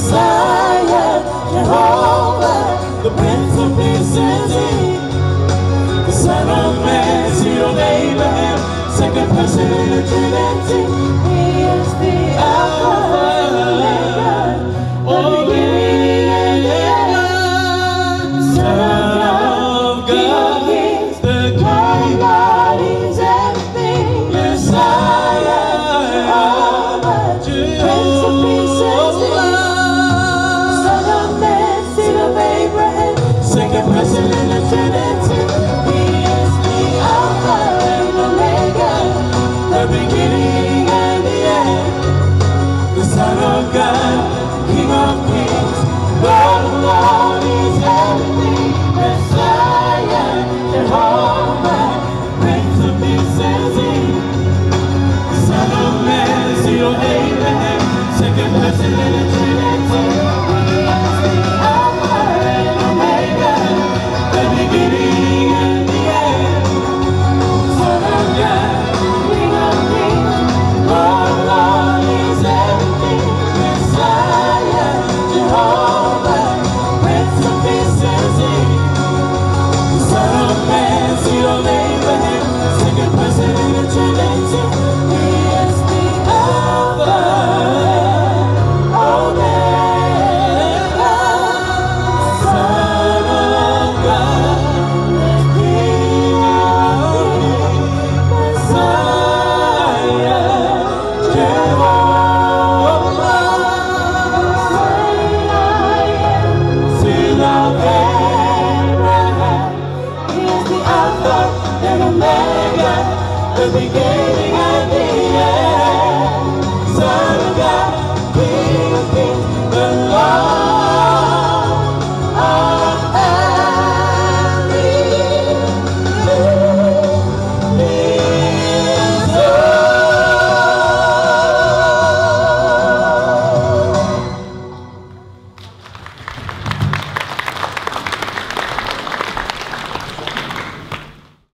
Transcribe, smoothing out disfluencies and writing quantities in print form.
Messiah, Jehovah, the Prince of Peace is He. The Son of Man, seed of Abraham, second person in the Trinity. He is the Alpha and Omega, the beginning and the end. Son of God, King of Kings, the Lord of Lords, He's everything. Messiah, Jehovah, Prince of Peace is He. Son of Man, seed of Abraham, second person in the Trinity. He is the Alpha and Omega, the beginning and the end. The Son of God, King of Kings, Lord of Lords, He's everything. Messiah, Jehovah, Prince of Peace is He. Son of Man, seed of Abraham, second person in the Trinity. He is the Alpha and Omega, the beginning and the end. Son of God, King of Kings, Lord of Lords, He's everything. Messiah, Jehovah, Prince of Peace is He. Son of Man, seed of Abraham, second person in the Trinity. He is the Alpha and Omega, Son of God, the King of Kings, Messiah, Jehovah, seed of Abraham. He is the Alpha and Omega, the beginning and the end.